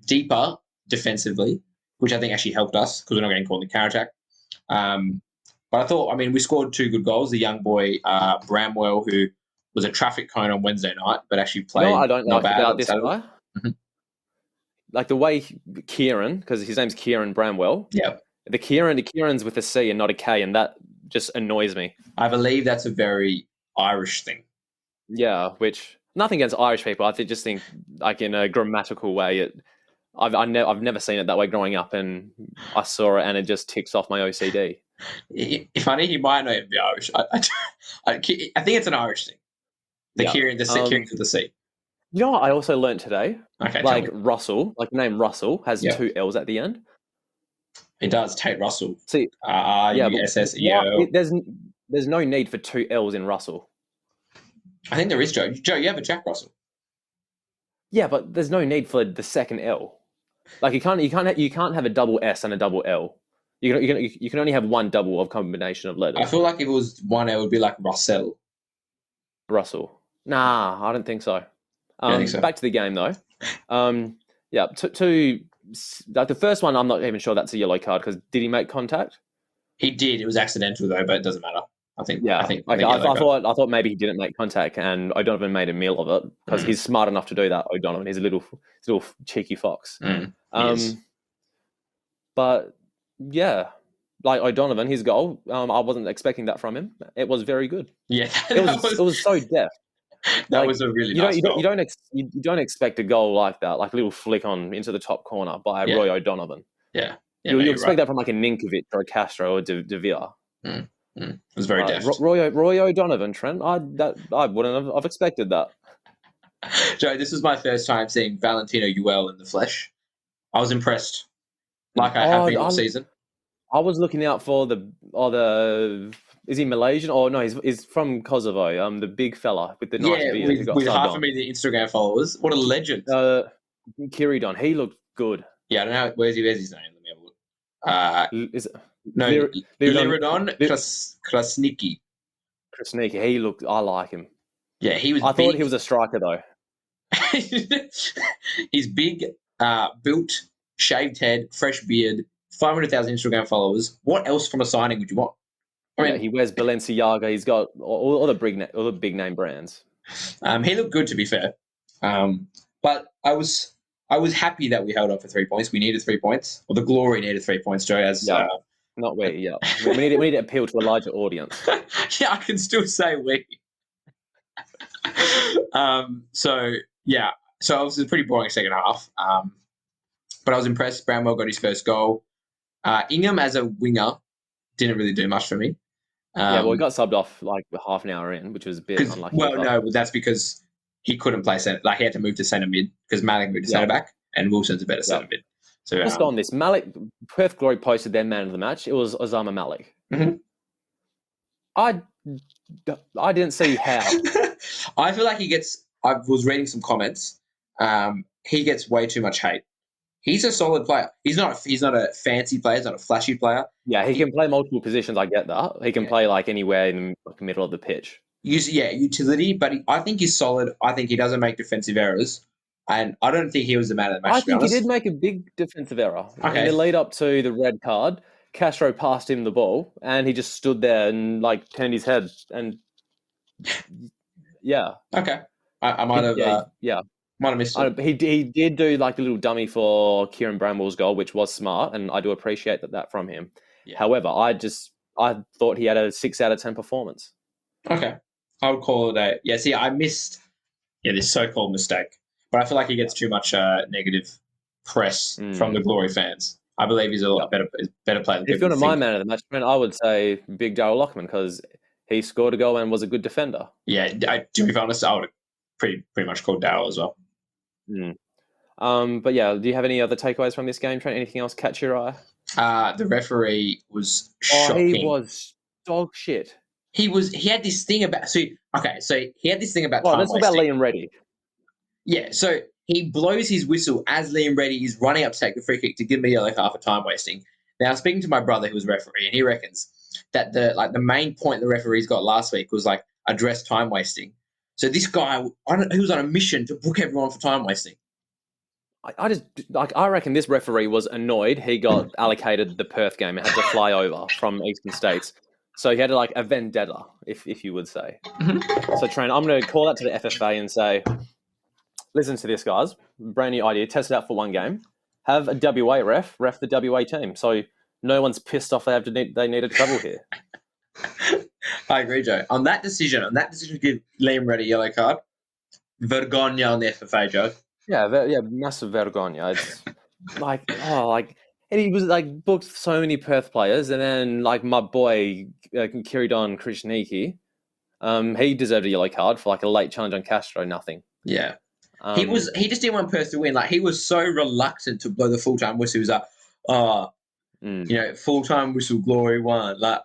deeper defensively, which I think actually helped us because we're not getting caught in the counter-attack. But I thought, we scored 2 good goals. The young boy, Bramwell, who was a traffic cone on Wednesday night, but actually played I don't not like bad about this Saturday. guy. Mhm. Like the way Kieran, because his name's Kieran Bramwell. Yeah. The Kieran's with a C and not a K, and that just annoys me. I believe that's a very Irish thing. Yeah, which nothing against Irish people. I just think, like in a grammatical way, I've never seen it that way growing up, and I saw it, and it just ticks off my OCD. If I knew, he might not even be Irish. I think it's an Irish thing. The Kieran with the C. You know what I also learned today? Okay, like Russell, like the name Russell has 2 L's at the end. It does. Tate Russell. See, RUSSEO. There's no need for 2 L's in Russell. I think there is, Joe. Joe, you have a Jack Russell. Yeah, but there's no need for the second L. Like you can't have a double S and a double L. You can only have one double of combination of letters. I feel like if it was one L, it would be like Russell. Nah, I don't think so. I think so. Back to the game though. Like the first one, I'm not even sure that's a yellow card because did he make contact? He did. It was accidental though, but it doesn't matter. I think. I thought maybe he didn't make contact, and O'Donovan made a meal of it because he's smart enough to do that. O'Donovan, he's a little cheeky fox. But yeah, like O'Donovan, his goal, I wasn't expecting that from him. It was very good. Yeah, it was so deft. That was a really nice goal. You don't expect a goal like that, like a little flick on into the top corner by Roy O'Donovan. Yeah, you expect that from like a Ninkovic or a Castro or De Villa. It was very deft. Roy O'Donovan, Trent. I wouldn't have expected that. Joe, this was my first time seeing Valentino Uel in the flesh. I was impressed, like I have been all season. I was looking out for the. Is he Malaysian? Oh no, he's from Kosovo. The big fella with the nice beard. With 500,000 Instagram followers. What a legend. Kiridon, he looked good. Yeah, I don't know. Where's his name? Let me have a look. Is it? No, Liridon Krasniki. Krasniki, I like him. Yeah, he was. I thought he was a striker though. He's big, built, shaved head, fresh beard, 500,000 Instagram followers. What else from a signing would you want? He wears Balenciaga. He's got all the big name brands. He looked good, to be fair. But I was happy that we held up for 3 points. We needed 3 points. Or the Glory needed 3 points, Joe. Not we. Yeah, we need to appeal to a larger audience. Yeah, I can still say we. So it was a pretty boring second half. But I was impressed. Bramwell got his first goal. Ingham as a winger didn't really do much for me. He got subbed off like half an hour in, which was a bit unlucky. Well, no, but that's because he couldn't play centre. Like he had to move to centre mid because Malik moved to centre back, and Wilson's a better centre mid. So just on this, Perth Glory posted their man of the match. It was Osama Malik. Mm-hmm. I didn't see how. I feel like I was reading some comments. He gets way too much hate. He's a solid player. He's not a fancy player. He's not a flashy player. Yeah, he can play multiple positions. I get that. He can play like anywhere in the middle of the pitch. Utility, but I think he's solid. I think he doesn't make defensive errors. And I don't think he was the man of the match. I think he did make a big defensive error. Okay. In the lead up to the red card, Castro passed him the ball, and he just stood there and like turned his head. And yeah. Okay. I might have. Might have missed it. He did do like a little dummy for Kieran Bramwell's goal, which was smart, and I do appreciate that from him. Yeah. However, I thought he had a 6 out of 10 performance. Okay. I would call it a... Yeah, see, I missed this so-called mistake. But I feel like he gets too much negative press from the Glory fans. I believe he's a lot better player than If you're my man of the match, I would say Big Darryl Lockman because he scored a goal and was a good defender. Yeah, to be honest, I would have pretty much called Darryl as well. But yeah, do you have any other takeaways from this game, Trent? Anything else catch your eye? The referee was shocking. He was dog shit. He had this thing about... So he had this thing about time let's talk about Liam Reddy. Yeah, so he blows his whistle as Liam Reddy is running up to take the free kick to give me a yellow card for time wasting. Now, speaking to my brother who was referee, and he reckons that the main point the referees got last week was like address time wasting. So this guy, he was on a mission to book everyone for time wasting. I reckon this referee was annoyed. He got allocated the Perth game and had to fly over from Eastern States. So he had like a vendetta, if you would say. Mm-hmm. So Trent, I'm going to call that to the FFA and say, listen to this, guys. Brand new idea. Test it out for one game. Have a WA ref the WA team. So no one's pissed off they need to travel here. I agree, Joe. On that decision to give Liam Reddy a yellow card, vergonya on the FFA, Joe. Yeah, massive vergonya. It's and he was like booked so many Perth players, and then like my boy Kiridon Krishniki, he deserved a yellow card for like a late challenge on Castro. Nothing. Yeah, he just didn't want Perth to win. Like he was so reluctant to blow the full time whistle. He was like, full time whistle, glory won. Like,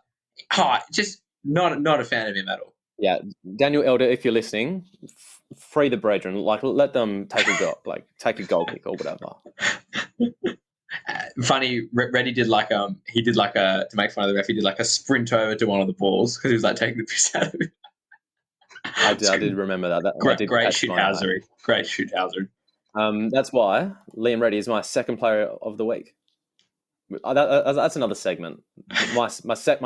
just not a fan of him at all. Yeah, Daniel Elder, if you're listening, free the brethren. Like, let them take a goal kick or whatever. Funny, Reddy did to make fun of the ref. He did like a sprint over to one of the balls because he was like taking the piss out of it. I did remember that. Great shithousery. Great shithousery. That's why Liam Reddy is my second player of the week. That's another segment. My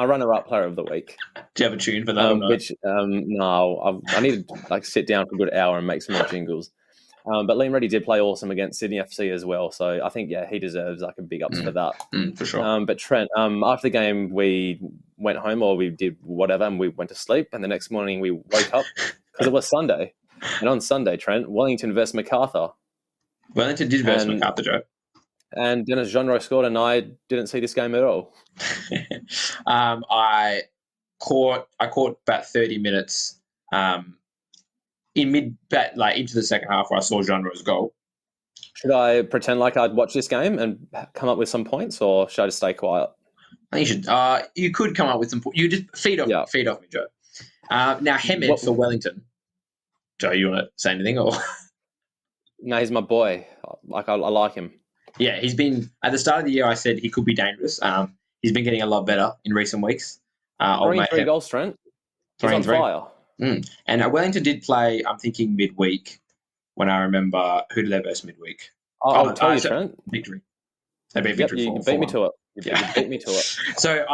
runner-up player of the week. Do you have a tune for that? No, I need to like sit down for a good hour and make some more jingles. But Liam Reddy did play awesome against Sydney FC as well, so I think he deserves like a big ups for that. For sure. But Trent, after the game, we went home or we did whatever, and we went to sleep. And the next morning we woke up because it was Sunday, and on Sunday, Trent, Wellington versus Macarthur. Wellington did versus Macarthur, Joe. And Dennis Genre scored, and I didn't see this game at all. I caught about 30 minutes into the second half where I saw Genre's goal. Should I pretend like I'd watch this game and come up with some points, or should I just stay quiet? I think you should. You could come up with some points. You just feed off me, Joe. Now, Hamed for Wellington. Joe, you want to say anything? Or No, he's my boy. I like him. Yeah, he's been at the start of the year. I said he could be dangerous. He's been getting a lot better in recent weeks. 3 goals, Trent. He's on fire. And Wellington did play. I'm thinking midweek. When I remember who did they verse midweek? I'll tell you, Trent. Victory. They beat Victory. You beat me to it. You beat me to it. So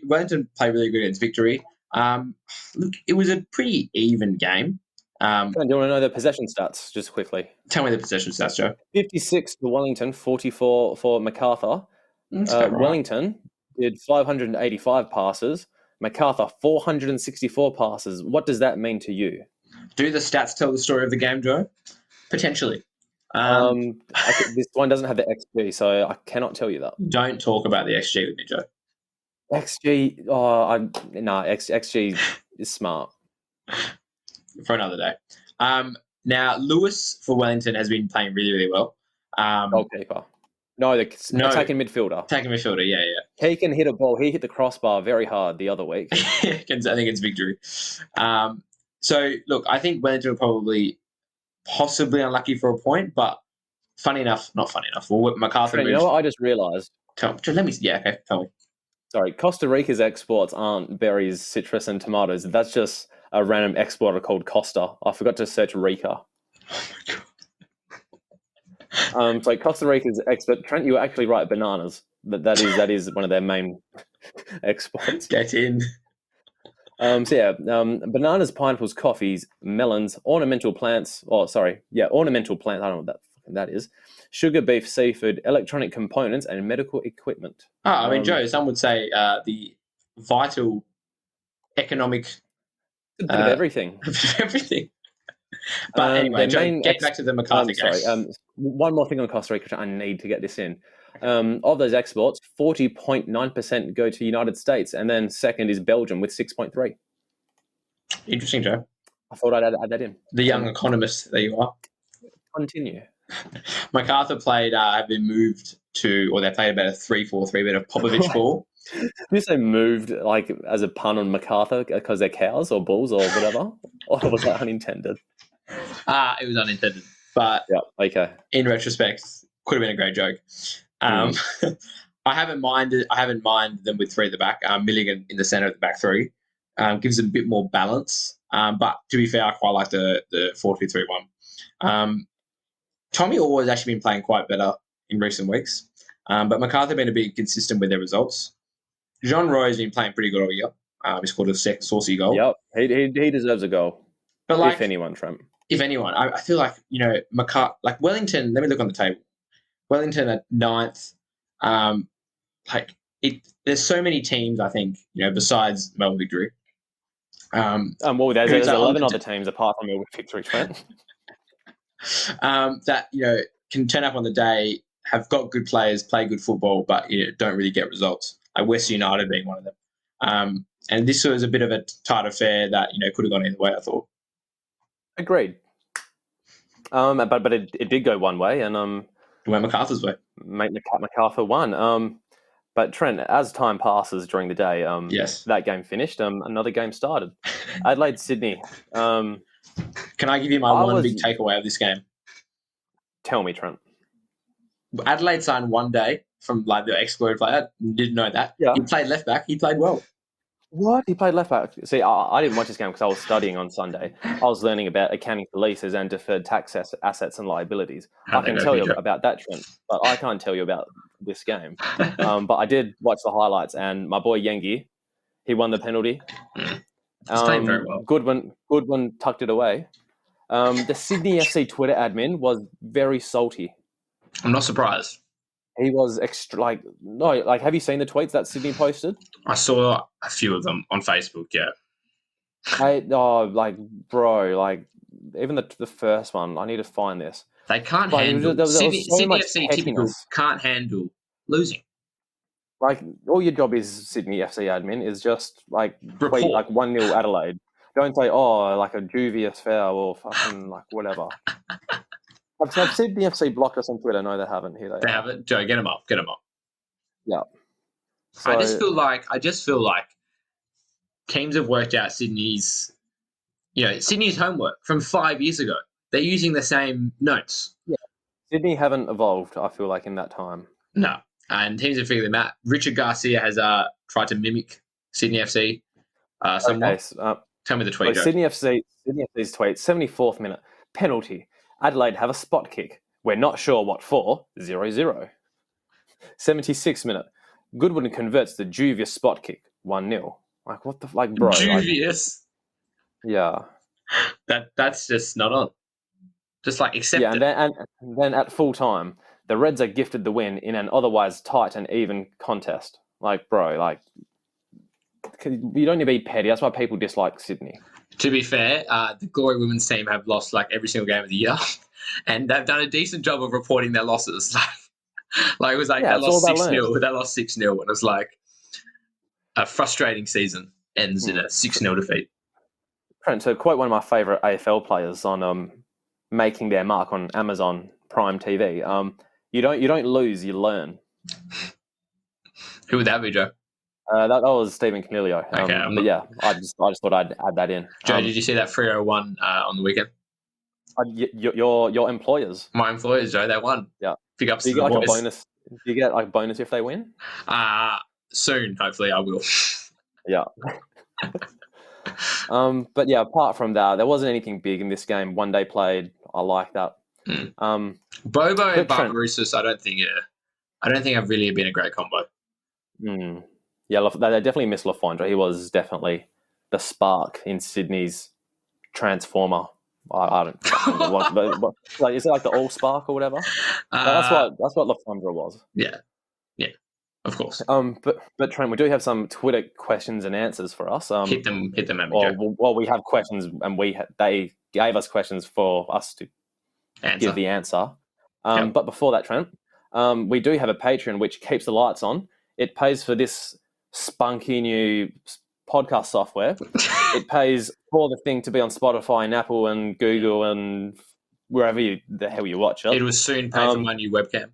Wellington played really good against Victory. Look, it was a pretty even game. Do you want to know the possession stats just quickly? Tell me the possession stats, Joe. 56 for Wellington, 44 for Macarthur. Right. Wellington did 585 passes. Macarthur, 464 passes. What does that mean to you? Do the stats tell the story of the game, Joe? Potentially. This one doesn't have the XG, so I cannot tell you that. Don't talk about the XG with me, Joe. XG, XG is smart. For another day. Now, Lewis for Wellington has been playing really, really well. Goalkeeper. No, attacking midfielder. Attacking midfielder, yeah. He can hit a ball. He hit the crossbar very hard the other week. I think it's Victory. So, look, I think Wellington were probably possibly unlucky for a point, but not funny enough. Well, Macarthur. You know what I just realised? Tell me. Sorry, Costa Rica's exports aren't berries, citrus, and tomatoes. That's just a random exporter called Costa. I forgot to search Rica. Oh my god. So Costa Rica's export. Trent, you were actually right. Bananas. That is one of their main exports. Get in. Bananas, pineapples, coffees, melons, ornamental plants. Ornamental plants. I don't know what that is. Sugar, beef, seafood, electronic components, and medical equipment. Joe, some would say the vital economic. A bit of everything. Everything. But anyway, Joe, get back to the Macarthur game. One more thing on Costa Rica, which I need to get this in. Of those exports, 40.9% go to United States, and then second is Belgium with 6.3%. Interesting, Joe. I thought I'd add that in. The young economist that you are. Continue. Macarthur have been moved to, or they played about a 3-4-3, bit of Popovich ball. Did you say moved like as a pun on Macarthur because they're cows or bulls or whatever? Or was that unintended? It was unintended. But yeah, okay. In retrospect, could have been a great joke. I haven't minded them with three at the back. Milligan in the centre of the back three gives them a bit more balance. But to be fair, I quite like the 4-2-3-1. Tommy Orr has actually been playing quite better in recent weeks, but MacArthur been a bit inconsistent with their results. Jean Roy has been playing pretty good all year. He scored a saucy goal. Yep, he deserves a goal. But like, if anyone, Trent. If anyone, I feel like like Wellington. Let me look on the table. Wellington at 9th. There's so many teams. I think besides Melbourne Victory. Well, there's 11 other teams apart from Melbourne Victory, Trent. That can turn up on the day, have got good players, play good football, but don't really get results. Like West United being one of them. And this was a bit of a tight affair that could have gone either way, I thought. Agreed. But it did go one way, and it went MacArthur's way. Mate MacArthur won. But Trent, as time passes during the day, yes, that game finished. Another game started. Adelaide, Sydney. Can I give you my big takeaway of this game? Tell me, Trent. Adelaide signed one day from the ex-Glory player. Didn't know that. Yeah. He played left back. He played well. What? He played left back. See, I didn't watch this game because I was studying on Sunday. I was learning about accounting for leases and deferred tax assets and liabilities. I can tell you about that, Trent, but I can't tell you about this game. But I did watch the highlights, and my boy Yengi, he won the penalty. He's playing very well. Goodwin tucked it away. The Sydney FC Twitter admin was very salty. I'm not surprised. He was have you seen the tweets that Sydney posted? I saw a few of them on Facebook, yeah. Even the first one, I need to find this. They can't handle Sydney FC typical can't handle losing. Like, all your job is Sydney FC admin is just tweet 1-0 Adelaide. Don't say, a dubious foul or fucking whatever. Have Sydney FC blocked us on Twitter? No, they haven't. Here they haven't. Joe, get them up. Yeah. So, I just feel like teams have worked out Sydney's homework from 5 years ago. They're using the same notes. Yeah. Sydney haven't evolved, I feel like, in that time. No. And teams have figured them out. Richard Garcia has tried to mimic Sydney FC somewhat. Okay, tell me the tweet, Joe. Sydney's tweet, 74th minute, penalty. Adelaide have a spot kick. We're not sure what for. 0-0. 76th minute. Goodwin converts the dubious spot kick. 1-0. What the bro? Dubious. Yeah. That's just not on. Just accept it. And then at full time, the Reds are gifted the win in an otherwise tight and even contest. Bro, you don't need to be petty. That's why people dislike Sydney. To be fair, the Glory women's team have lost every single game of the year, and they've done a decent job of reporting their losses. It was they lost 6-0. They lost 6-0, and it was a frustrating season ends in a 6-0 defeat. Trent, to quote one of my favourite AFL players on making their mark on Amazon Prime TV, you don't lose, you learn. Who would that be, Joe? That was Stephen Canelio. Okay, I just thought I'd add that in. Joe, did you see that 301 on the weekend? Your employers. My employers, Joe, they won. Yeah. Big ups do you to get the a boys. bonus? Do you get a bonus if they win? Soon, hopefully, I will. Yeah. But yeah, apart from that, there wasn't anything big in this game. One day played. I like that. Bobo and Barbarouses, I don't think have really been a great combo. Yeah, they definitely missed Lafondra. He was definitely the spark in Sydney's transformer. I don't know what, but is it the all spark or whatever? That's what Lafondra was. Yeah, of course. But Trent, we do have some Twitter questions and answers for us. Hit them at me, Joe. Well, we have questions, and they gave us questions for us to give the answer. But before that, Trent, we do have a Patreon which keeps the lights on. It pays for this spunky new podcast software. It pays for the thing to be on Spotify and Apple and Google and wherever the hell you watch it. It will soon pay for my new webcam.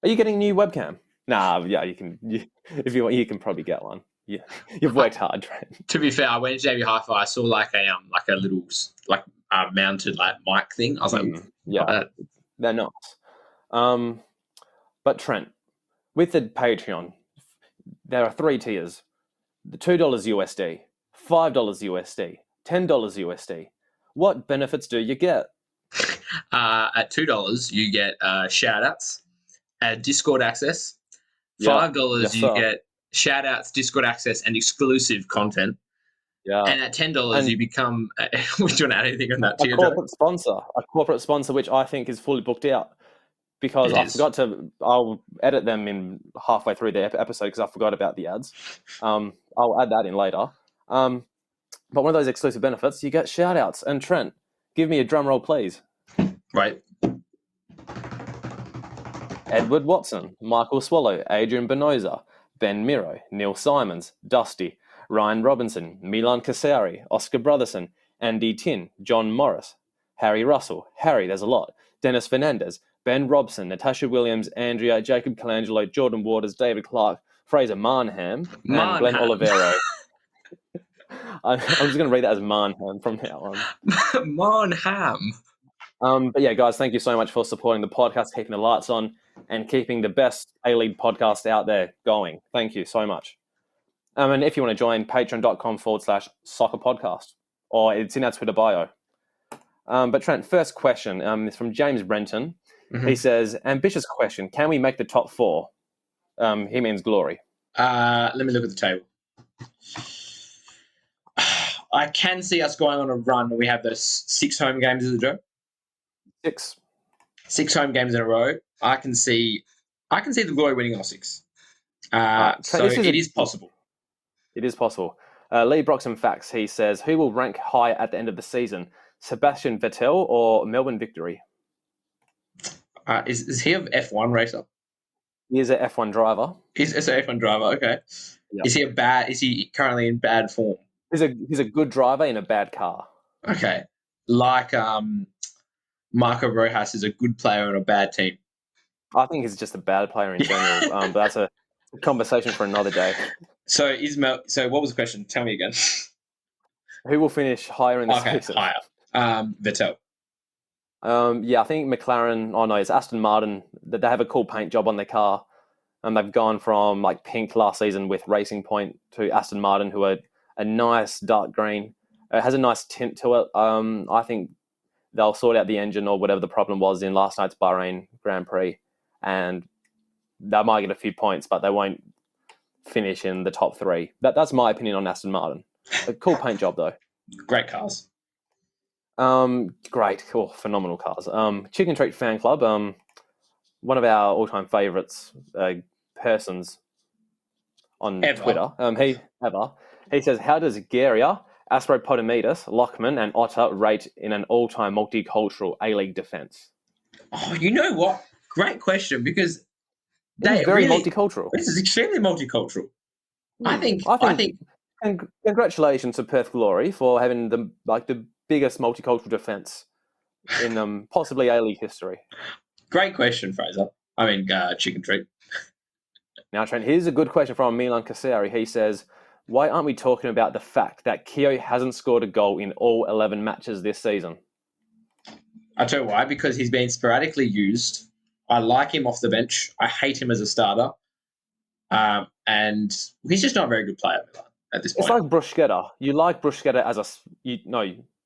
Are you getting a new webcam? Nah, yeah, you can. If you want, you can probably get one. Yeah, you've worked hard, Trent. To be fair, I went to JB Hi-Fi. I saw a little mounted mic thing. I was yeah, they're nice. But Trent, with the Patreon, there are 3 tiers: the $2 USD, $5 USD, $10 USD. What benefits do you get? At $2, you get shout-outs, Discord access. Yeah. $5, Yes, you sir. get shout-outs, Discord access, and exclusive content. Yeah. And at $10, And you become... would you want to add anything on that a tier, Joe? corporate sponsor, which I think is fully booked out because It I is. forgot to. I'll edit them in halfway through the episode because I forgot about the ads. I'll add that in later. But one of those exclusive benefits, you get shout outs. And Trent, give me a drum roll, please. Right. Edward Watson, Michael Swallow, Adrian Benoza, Ben Miro, Neil Simons, Dusty, Ryan Robinson, Milan Kasari, Oscar Brotherson, Andy Tin, John Morris, Harry Russell, there's a lot, Dennis Fernandez, Ben Robson, Natasha Williams, Andrea, Jacob Colangelo, Jordan Waters, David Clark, Fraser Marnham, and Glenn Olivero. I'm just going to read that as Marnham from now on. Marnham. But yeah, guys, thank you so much for supporting the podcast, keeping the lights on, and keeping the best A-League podcast out there going. Thank you so much. And if you want to join, patreon.com/Sokkah Podcast, or it's in our Twitter bio. But Trent, first question is from James Brenton. Mm-hmm. He says, ambitious question, can we make the top 4? He means glory. Let me look at the table. I can see us going on a run where we have those 6 home games, is it, Joe? 6. 6 home games in a row. I can see the Glory winning all 6. So it is possible. It is possible. Lee Broxham Facts, he says, who will rank high at the end of the season? Sebastian Vettel or Melbourne Victory? Is he an F1 racer? He is an F1 driver. He's an F1 driver, okay. Yep. Is he currently in bad form? He's a good driver in a bad car. Okay. Like Marco Rojas is a good player on a bad team. I think he's just a bad player in general. But that's a conversation for another day. So what was the question? Tell me again. Who will finish higher in the season? Higher. Vettel. Yeah, I think McLaren. Oh no, it's Aston Martin. They have a cool paint job on their car, and they've gone from like pink last season with Racing Point to Aston Martin, who are a nice dark green. It has a nice tint to it. I think they'll sort out the engine or whatever the problem was in last night's Bahrain Grand Prix, and they might get a few points, but they won't finish in the top 3. That's my opinion on Aston Martin. A cool paint job though. Great cars. Great, cool, phenomenal cars. Chicken Treat Fan Club, one of our all-time favourites, persons on Twitter. He says, how does Geria, Aspropotamidis, Lockman, and Otter rate in an all-time multicultural A-League defence? Oh, you know what? Great question, because they're very multicultural. This is extremely multicultural. I think. Congratulations to Perth Glory for having the biggest multicultural defence in possibly A-League history. Great question, Fraser. I mean, Chicken Treat. Now, Trent, here's a good question from Milan Kasari. He says, why aren't we talking about the fact that Keogh hasn't scored a goal in all 11 matches this season? I'll tell you why. Because he's been sporadically used. I like him off the bench. I hate him as a starter. And he's just not a very good player at this point. It's like Bruschetta. You like Bruschetta as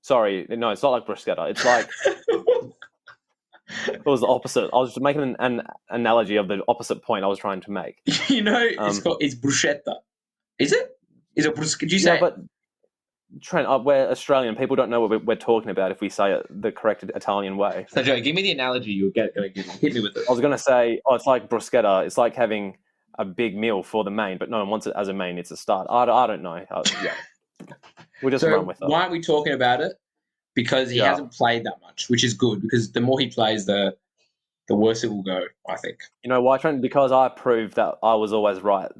sorry. No, it's not like Bruschetta. It's like... It was the opposite. I was just making an analogy of the opposite point I was trying to make. It's bruschetta. Is it? Is it bruschetta? Did you say? Yeah, but Trent, we're Australian. People don't know what we're talking about if we say it the correct Italian way. So, Joe, give me the analogy you're going to give me. Hit me with it. I was going to say, it's like bruschetta. It's like having a big meal for the main, but no one wants it as a main. It's a start. I don't know. Yeah. We'll just run with it. Why aren't we talking about it? Because he hasn't played that much, which is good, because the more he plays, the worse it will go, I think. You know why, Trent? Because I proved that I was always right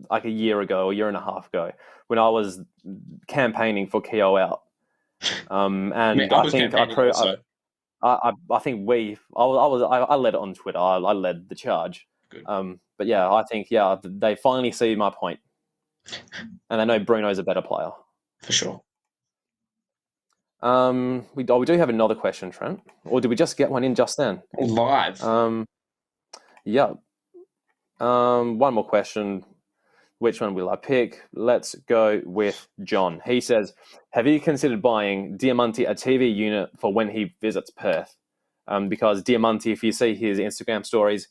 like a year and a half ago when I was campaigning for Keogh out. And I think I proved. I think I led it on Twitter. I led the charge. Good. But yeah, I think they finally see my point, and they know Bruno's a better player for sure. We do have another question, Trent, or did we just get one in just then? Live. Yeah. One more question. Which one will I pick? Let's go with John. He says, have you considered buying Diamante a TV unit for when he visits Perth? Because Diamante, if you see his Instagram stories,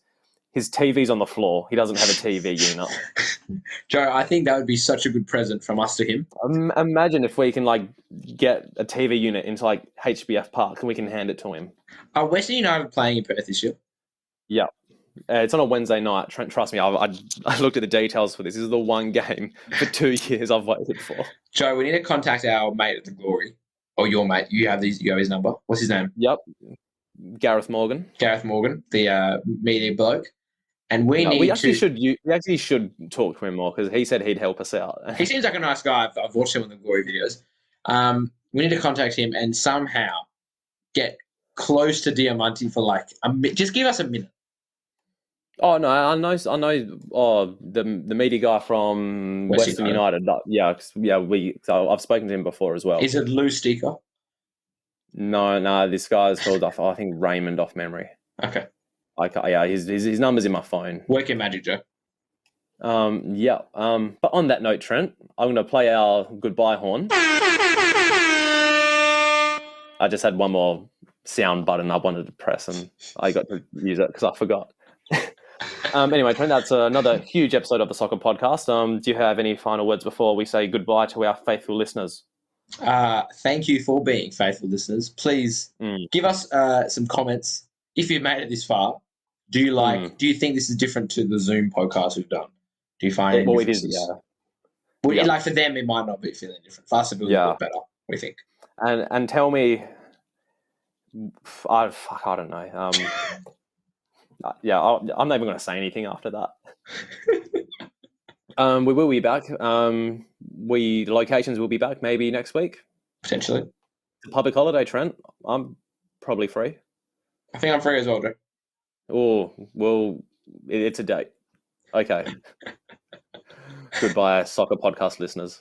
his TV's on the floor. He doesn't have a TV unit. Joe, I think that would be such a good present from us to him. Imagine if we can get a TV unit into HBF Park and we can hand it to him. Are Western United playing in Perth this year? Yeah. It's on a Wednesday night. Trust me, I looked at the details for this. This is the one game for 2 years I've waited for. Joe, we need to contact our mate at the Glory, or your mate. You have his number. What's his name? Yep, Gareth Morgan, the media bloke. And we actually should talk to him more because he said he'd help us out. He seems like a nice guy. I've watched him on the Glory videos. We need to contact him and somehow get close to Diamante for just give us a minute. Oh no, I know. Oh, the media guy from Western United. I've spoken to him before as well. Is it Lou Sticker? No. This guy's called I think Raymond off memory. Okay. Yeah, his number's in my phone. Work your magic, Joe. But on that note, Trent, I'm going to play our goodbye horn. I just had one more sound button I wanted to press, and I got to use it because I forgot. Anyway, Trent, that's another huge episode of the Sokkah Podcast. Do you have any final words before we say goodbye to our faithful listeners? Thank you for being faithful listeners. Please give us some comments if you've made it this far. Do you think this is different to the Zoom podcast we've done? Do you find any differences? It is, yeah. For them, it might not be feeling different. For us, it'll be a little bit better, we think. And tell me, I don't know. I'm not even going to say anything after that. We will be back. The locations will be back maybe next week. Potentially. It's a public holiday, Trent. I'm probably free. I think I'm free as well, Joe. Oh, well, it's a date. Okay. Goodbye, Sokkah Podcast listeners.